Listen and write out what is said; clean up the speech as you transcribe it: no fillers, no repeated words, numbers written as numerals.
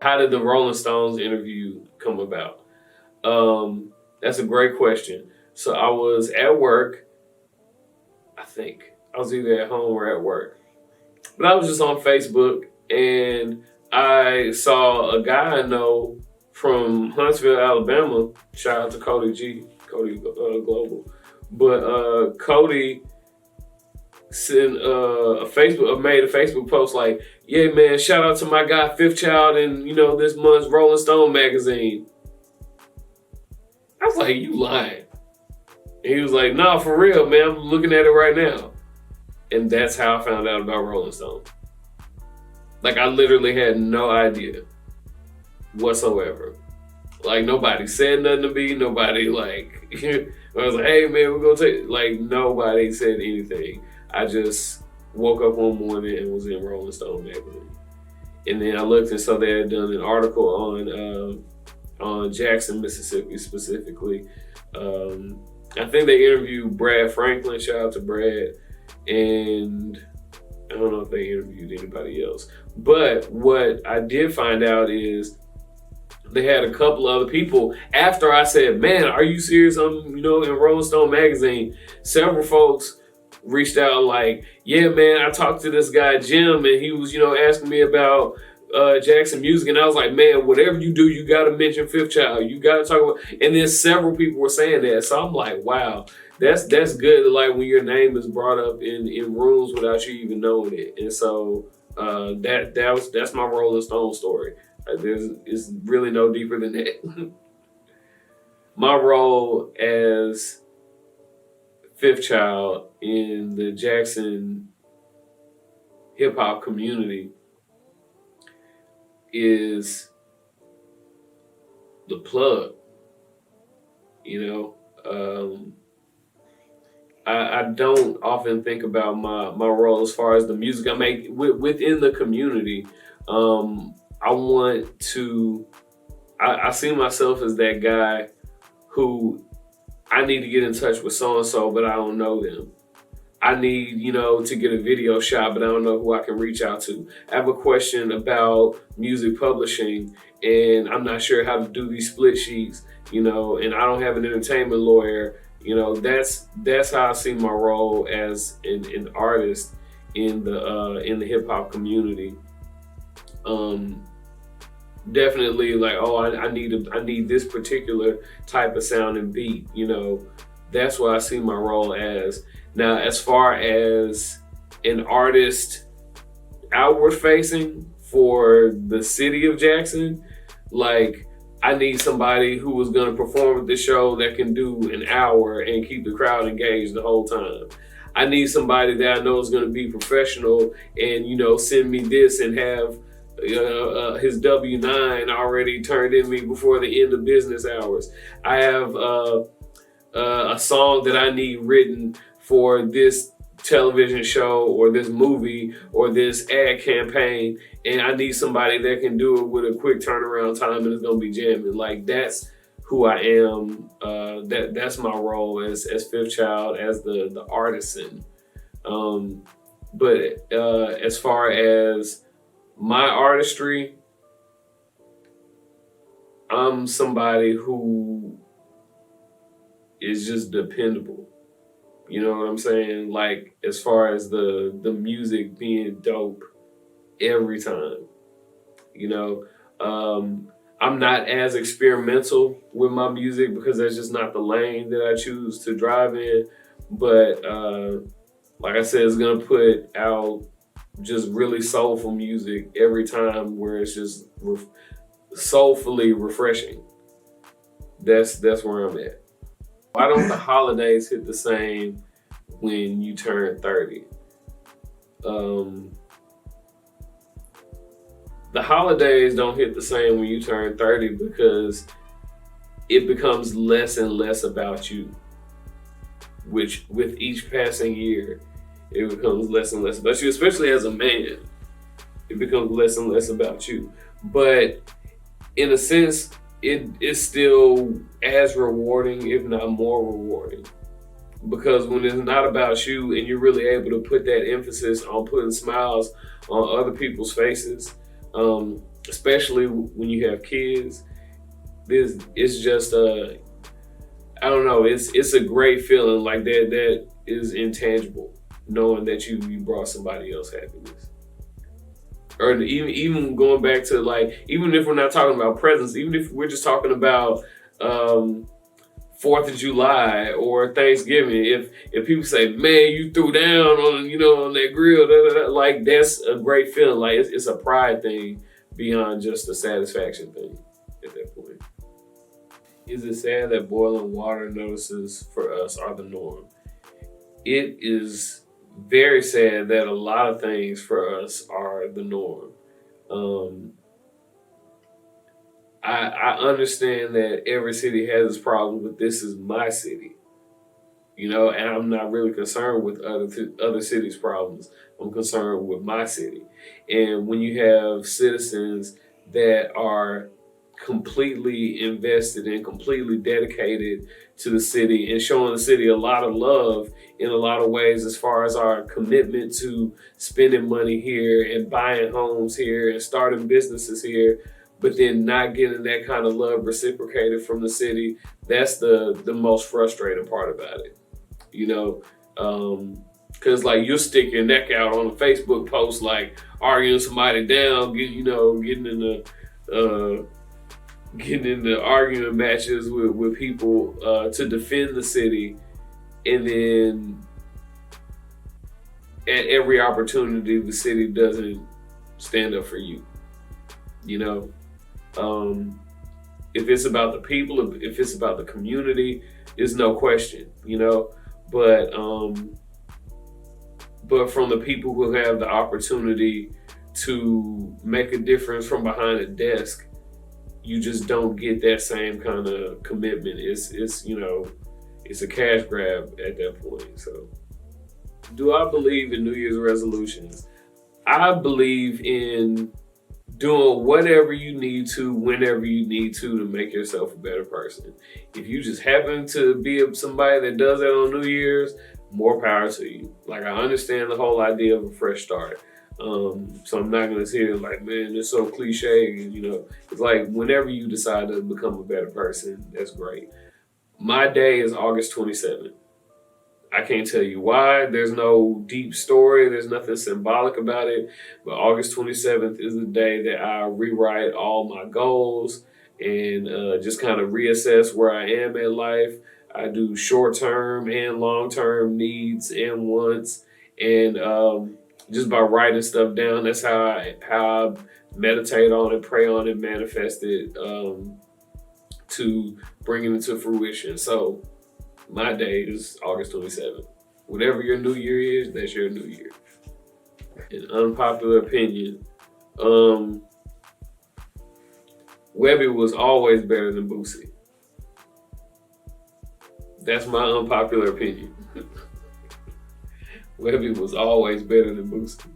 how did the Rolling Stones interview come about? That's a great question. So I was at work. I think I was either at home or at work, but I was just on Facebook and I saw a guy I know from Huntsville, Alabama. Shout out to Cody G, Cody Global. But Cody sent made a Facebook post like, "Yeah, man, shout out to my guy Fifth Child in this month's Rolling Stone magazine." I was like, "You lying?" And he was like, "Nah, for real, man. I'm looking at it right now." And that's how I found out about Rolling Stone. Like, I literally had no idea whatsoever. Like, nobody said nothing to me. Nobody, like, I was like, "Hey, man, we're going to take," like, nobody said anything. I just woke up one morning and was in Rolling Stone magazine. And then I looked and saw they had done an article on Jackson, Mississippi specifically. I think they interviewed Brad Franklin. Shout out to Brad. And I don't know if they interviewed anybody else. But what I did find out is they had a couple other people. After I said, "Man, are you serious? I'm, in Rolling Stone magazine." Several folks reached out like, "Yeah, man, I talked to this guy, Jim, and he was, asking me about Jackson music." And I was like, "Man, whatever you do, you got to mention Fifth Child. You got to talk about," and then several people were saying that. So I'm like, wow, that's good. Like when your name is brought up in rooms without you even knowing it. And so that's my Rolling Stone story. It's really no deeper than that. My role as Fifth Child in the Jackson hip hop community is the plug. I don't often think about my role as far as the music I make within the community. I see myself as that guy who I need to get in touch with so-and-so, but I don't know them. I need, to get a video shot, but I don't know who I can reach out to. I have a question about music publishing, and I'm not sure how to do these split sheets, and I don't have an entertainment lawyer. That's how I see my role as an artist in the hip hop community. Definitely like, I need this particular type of sound and beat. That's what I see my role as. Now, as far as an artist outward facing for the city of Jackson, like, I need somebody who is going to perform at the show that can do an hour and keep the crowd engaged the whole time. I need somebody that I know is going to be professional and, send me this and have his W-9 already turned in me before the end of business hours. I have a song that I need written for this television show or this movie or this ad campaign, and I need somebody that can do it with a quick turnaround time and it's gonna be jamming. Like, that's who I am. That's my role as Fifth Child, as the artisan. But as far as my artistry, I'm somebody who is just dependable. You know what I'm saying? Like, as far as the music being dope every time. I'm not as experimental with my music because that's just not the lane that I choose to drive in. But like I said, it's gonna put out just really soulful music every time, where it's just soulfully refreshing. That's where I'm at. Why don't the holidays hit the same when you turn 30? The holidays don't hit the same when you turn 30 because it becomes less and less about you. Which, with each passing year, it becomes less and less about you, especially as a man. It becomes less and less about you. But in a sense, it is still as rewarding, if not more rewarding. Because when it's not about you and you're really able to put that emphasis on putting smiles on other people's faces, especially when you have kids. It's just I don't know. It's a great feeling like that. That is intangible, knowing that you brought somebody else happiness. Or even going back to, like, even if we're not talking about presents, even if we're just talking about 4th of July or Thanksgiving, if people say, "Man, you threw down on that grill," like, that's a great feeling. Like, it's a pride thing beyond just a satisfaction thing at that point. Is it sad that boiling water notices for us are the norm? It is very sad that a lot of things for us are the norm. Um, I understand that every city has its problems, but this is my city, and I'm not really concerned with other cities' problems. I'm concerned with my city. And when you have citizens that are completely invested and completely dedicated to the city and showing the city a lot of love in a lot of ways, as far as our commitment to spending money here and buying homes here and starting businesses here, but then not getting that kind of love reciprocated from the city, that's the most frustrating part about it. Because, like, you'll stick your neck out on a Facebook post, like, arguing somebody down, getting into argument matches with people to defend the city, and then at every opportunity the city doesn't stand up for you. If it's about the people, if it's about the community, there's no question. But from the people who have the opportunity to make a difference from behind a desk, you just don't get that same kind of commitment. It's a cash grab at that point. So, do I believe in New Year's resolutions? I believe in doing whatever you need to, whenever you need to make yourself a better person. If you just happen to be somebody that does that on New Year's, more power to you. Like, I understand the whole idea of a fresh start. So I'm not going to sit here like, man, it's so cliche. It's like, whenever you decide to become a better person, that's great. My day is August 27th. I can't tell you why. There's no deep story. There's nothing symbolic about it. But August 27th is the day that I rewrite all my goals and just kind of reassess where I am in life. I do short-term and long-term needs and wants. And just by writing stuff down, that's how I meditate on it, pray on it, manifest it to bring it into fruition. So my day is August 27th. Whatever your new year is, that's your new year. An unpopular opinion. Webby was always better than Boosie. That's my unpopular opinion. Webby was always better than Boosie.